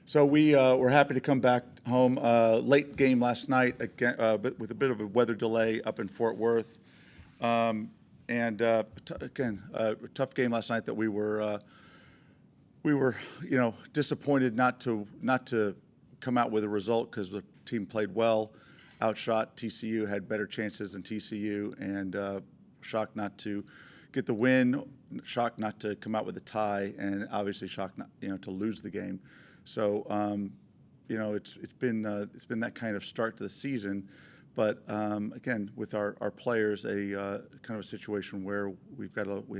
So we were happy to come back home. Late game last night, again, but with a bit of a weather delay up in Fort Worth. Again, a tough game last night that we were, disappointed not to come out with a result because the team played well, outshot TCU, had better chances than TCU, and shocked not to get the win, shocked not to come out with a tie, and obviously shocked not, to lose the game. So, it's been that kind of start to the season, but again, with our players, a kind of a situation where we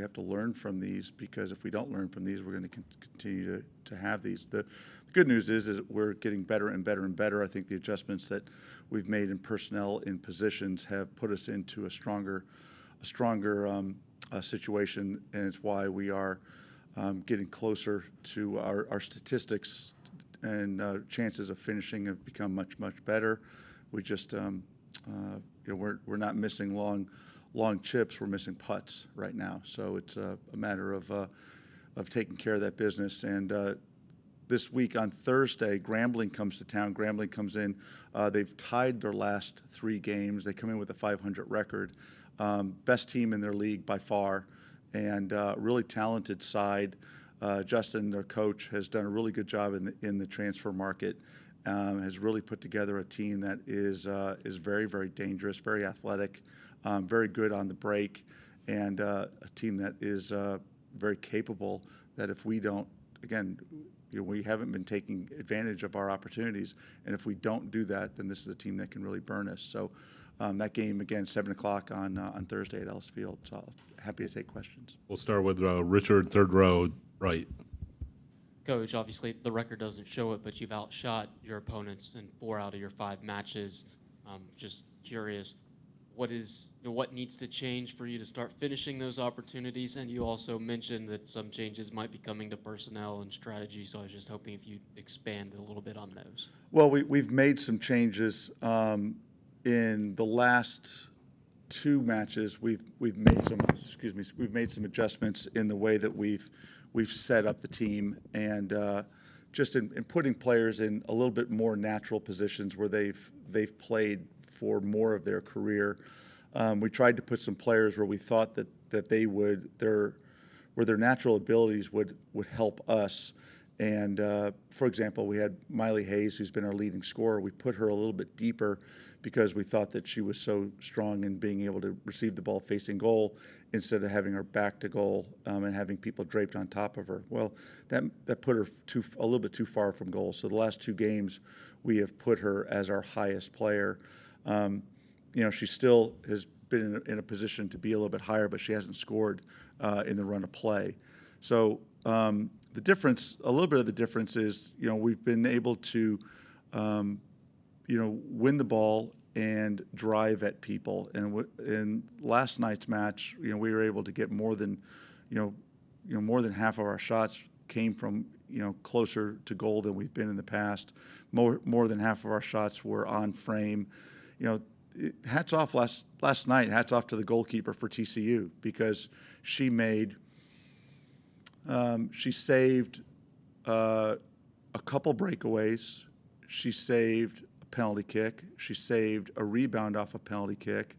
have to learn from these, because if we don't learn from these, we're going to continue to have these. The good news is we're getting better and better and better. I think the adjustments that we've made in personnel, in positions, have put us into a stronger situation, and it's why we are getting closer to our statistics, and chances of finishing have become much better. We just we're not missing long chips. We're missing putts right now. So it's a matter of taking care of that business. And this week on Thursday, Grambling comes to town. Grambling comes in. They've tied their last 3 games. They come in with a 500 record. Best team in their league by far, and really talented side. Justin, their coach, has done a really good job in the transfer market. Has really put together a team that is very dangerous, very athletic, very good on the break, and a team that is very capable. That if we don't, again, we haven't been taking advantage of our opportunities, and if we don't do that, then this is a team that can really burn us. So that game, again, 7 o'clock on Thursday at Ellis Field. So happy to take questions. We'll start with Richard, third row, right. Coach, obviously the record doesn't show it, but you've outshot your opponents in 4 out of your 5 matches. Just curious, what needs to change for you to start finishing those opportunities? And you also mentioned that some changes might be coming to personnel and strategy, so I was just hoping if you'd expand a little bit on those. Well, we've made some changes in the last 2 matches. We've made some adjustments in the way that we've set up the team, and just in putting players in a little bit more natural positions where they've played for more of their career. We tried to put some players where we thought that their natural abilities would help us. And for example, we had Miley Hayes, who's been our leading scorer. We put her a little bit deeper because we thought that she was so strong in being able to receive the ball facing goal instead of having her back to goal and having people draped on top of her. Well, that put her a little bit too far from goal. So the last 2 games, we have put her as our highest player. She still has been in a position to be a little bit higher, but she hasn't scored in the run of play. So the difference, a little bit of the difference is, we've been able to, win the ball and drive at people. And in last night's match, we were able to get more than half of our shots came from, closer to goal than we've been in the past. More than half of our shots were on frame. Hats off last night. Hats off to the goalkeeper for TCU, because she saved a couple breakaways. She saved a penalty kick. She saved a rebound off a penalty kick.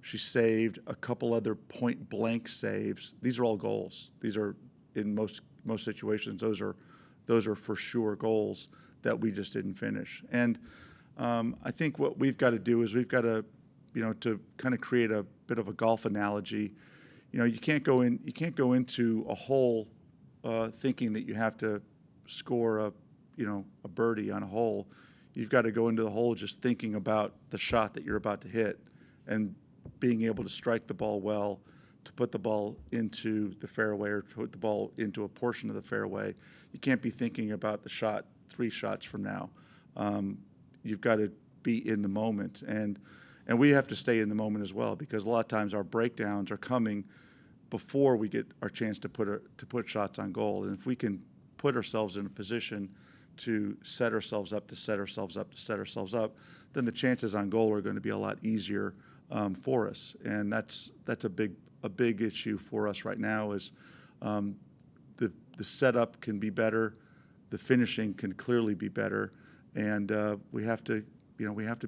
She saved a couple other point blank saves. These are all goals. These are, in most situations, those are for sure goals that we just didn't finish. And I think what we've got to do is we've got to, to kind of create a bit of a golf analogy. You can't go into a hole thinking that you have to score a birdie on a hole. You've got to go into the hole just thinking about the shot that you're about to hit and being able to strike the ball well, to put the ball into the fairway or to put the ball into a portion of the fairway. You can't be thinking about the shot 3 shots from now. You've got to be in the moment, and we have to stay in the moment as well, because a lot of times our breakdowns are coming before we get our chance to put shots on goal. And if we can put ourselves in a position to set ourselves up, then the chances on goal are going to be a lot easier for us. And that's a big issue for us right now. Is the setup can be better, the finishing can clearly be better, and we have to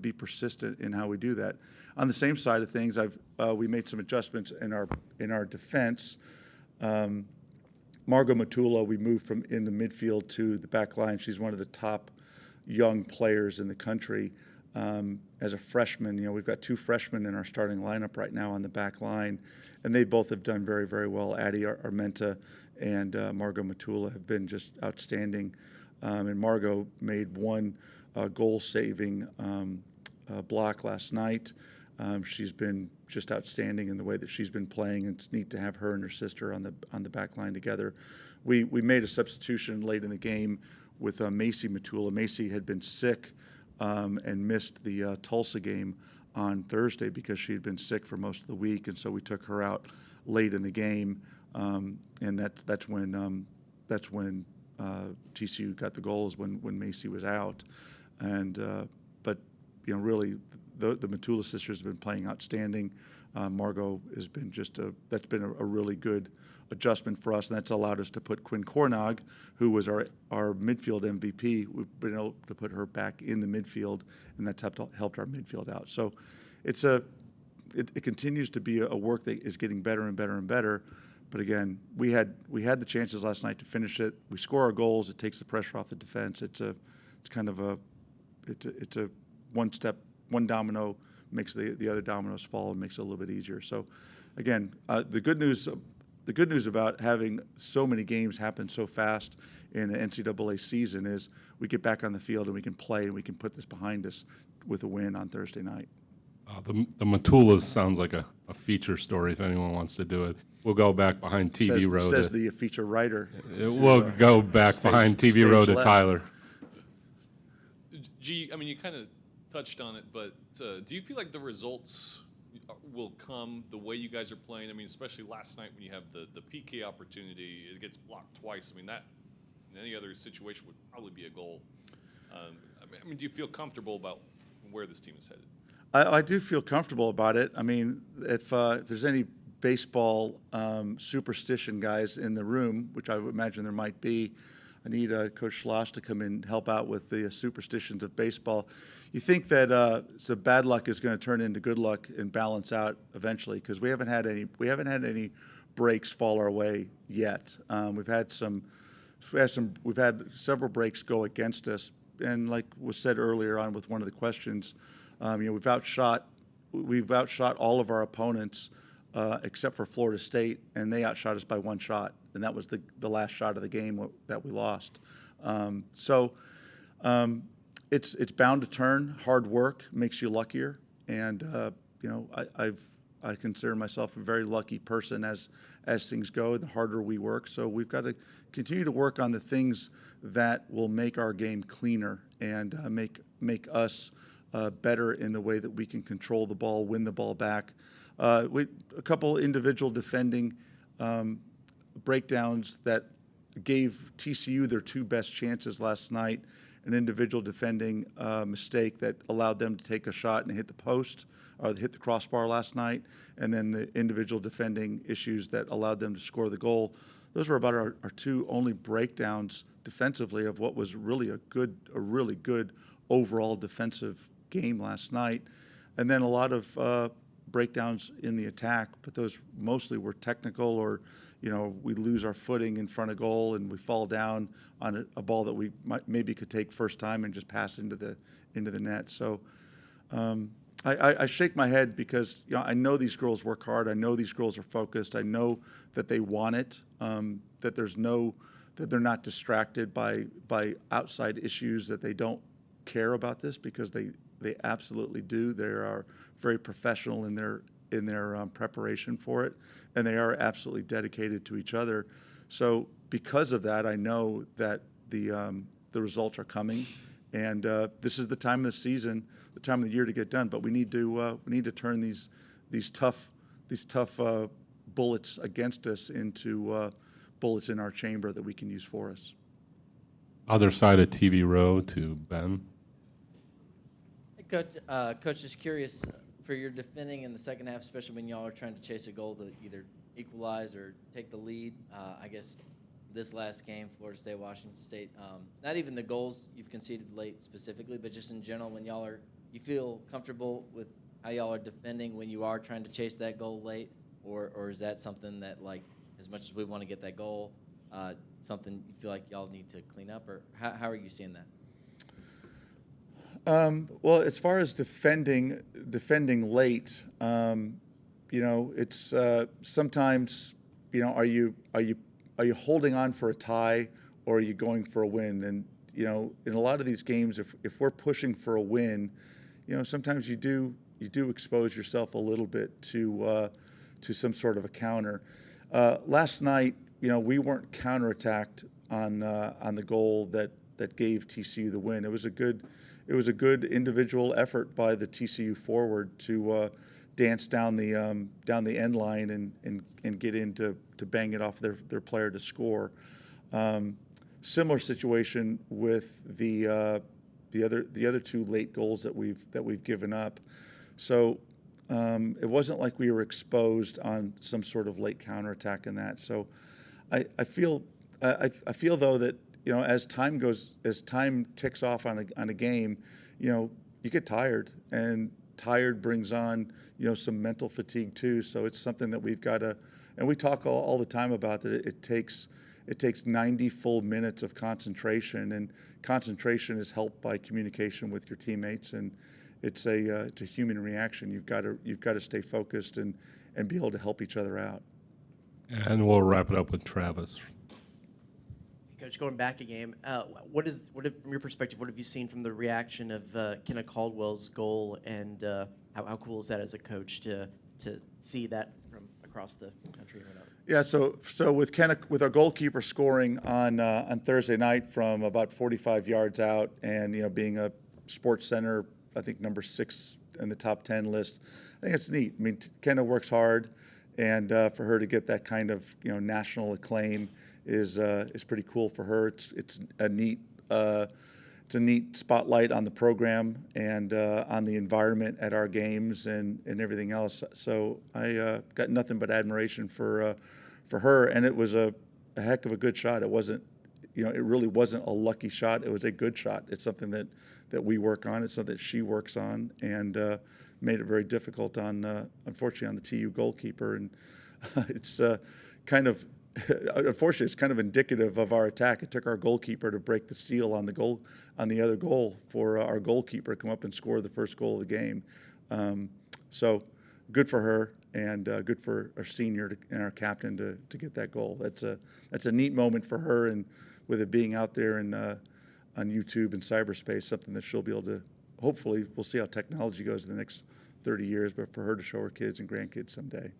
be persistent in how we do that. On the same side of things, we made some adjustments in our defense. Margot Matula, we moved from in the midfield to the back line. She's one of the top young players in the country. As a freshman, we've got 2 freshmen in our starting lineup right now on the back line, and they both have done very, very well. Addie Armenta and Margot Matula have been just outstanding. And Margot made one goal-saving block last night. She's been just outstanding in the way that she's been playing. It's neat to have her and her sister on the back line together. We made a substitution late in the game with Macy Matula. Macy had been sick and missed the Tulsa game on Thursday because she had been sick for most of the week, and so we took her out late in the game, and that's when TCU got the goals when Macy was out, and but really the Matula sisters have been playing outstanding. Margot has been that's been a really good adjustment for us, and that's allowed us to put Quinn Cornog, who was our midfield MVP. We've been able to put her back in the midfield, and that's helped our midfield out. So it continues to be a work that is getting better and better and better. But again, we had the chances last night to finish it. We score our goals. It takes the pressure off the defense. It's a one domino makes the other dominoes fall and makes it a little bit easier. So again, the good news about having so many games happen so fast in an NCAA season is we get back on the field and we can play and we can put this behind us with a win on Thursday night. The Matulas sounds like a feature story if anyone wants to do it. We'll go back behind TV Row. Says the feature writer. We'll go back behind TV Row to Tyler. G, I mean, you kind of touched on it, but do you feel like the results will come the way you guys are playing? I mean, especially last night when you have the PK opportunity, it gets blocked twice. I mean, that in any other situation would probably be a goal. I mean, do you feel comfortable about where this team is headed? I do feel comfortable about it. I mean, if there's any baseball superstition guys in the room, which I would imagine there might be, I need Coach Schloss to come in and help out with the superstitions of baseball. You think that so bad luck is going to turn into good luck and balance out eventually, because we haven't had any breaks fall our way yet. We've had several breaks go against us, and like was said earlier on with one of the questions, we've outshot all of our opponents except for Florida State, and they outshot us by 1 shot, and that was the last shot of the game that we lost. It's bound to turn. Hard work makes you luckier, and I consider myself a very lucky person as things go. The harder we work, so we've got to continue to work on the things that will make our game cleaner and make us better in the way that we can control the ball, win the ball back. A couple individual defending breakdowns that gave TCU their 2 best chances last night. An individual defending mistake that allowed them to take a shot and hit the post or hit the crossbar last night, and then the individual defending issues that allowed them to score the goal. Those were about our 2 only breakdowns defensively of what was really a really good overall defensive game last night. And then a lot of breakdowns in the attack, but those mostly were technical, or we lose our footing in front of goal and we fall down on a ball that we maybe could take first time and just pass into the net. So I shake my head because I know these girls work hard. I know these girls are focused. I know that they want it. That they're not distracted by outside issues. That they don't care about this, because they absolutely do. They are very professional in their preparation for it, and they are absolutely dedicated to each other. So because of that, I know that the results are coming, and this is the time of the season, the time of the year to get done. But we need to turn these tough bullets against us into bullets in our chamber that we can use for us. Other side of TV Row to Ben. Hey, Coach, just curious, for your defending in the second half, especially when y'all are trying to chase a goal to either equalize or take the lead, I guess this last game, Florida State, Washington State, not even the goals you've conceded late specifically, but just in general, when you feel comfortable with how y'all are defending when you are trying to chase that goal late, or is that something that, like, as much as we want to get that goal, something you feel like y'all need to clean up, or how are you seeing that? Well, as far as defending late, it's sometimes, are you holding on for a tie, or are you going for a win? And in a lot of these games, if we're pushing for a win, sometimes you do expose yourself a little bit to some sort of a counter. Last night, we weren't counterattacked on the goal that gave TCU the win. It was a good individual effort by the TCU forward to dance down the end line and get in to bang it off their player to score. Similar situation with the other two late goals that we've given up. So it wasn't like we were exposed on some sort of late counterattack in that. So I feel though that as time ticks off on a game, you get tired, and tired brings on some mental fatigue too. So it's something that we've got to, and we talk all the time about that. It takes 90 full minutes of concentration, and concentration is helped by communication with your teammates, and it's a human reaction. You've got to stay focused and be able to help each other out. And we'll wrap it up with Travis. Coach, going back a game, from your perspective, what have you seen from the reaction of Kendall Caldwell's goal, and how cool is that as a coach to see that from across the country and whatnot? Yeah, so with our goalkeeper scoring on Thursday night from about 45 yards out, and being a Sports Center, I think number 6 in the top 10 list, I think it's neat. I mean, Kendall works hard, and for her to get that kind of national acclaim is pretty cool for her. It's a neat spotlight on the program and on the environment at our games and everything else. So I got nothing but admiration for her, and it was a heck of a good shot. It wasn't, it really wasn't a lucky shot. It was a good shot. It's something that we work on. It's something that she works on, and made it very difficult unfortunately on the TU goalkeeper. And it's unfortunately, it's kind of indicative of our attack. It took our goalkeeper to break the seal on the other goal for our goalkeeper to come up and score the first goal of the game. So good for her, and good for our senior and our captain to get that goal. That's a neat moment for her, and with it being out there on YouTube and cyberspace, something that she'll be able to. Hopefully, we'll see how technology goes in the next 30 years, but for her to show her kids and grandkids someday.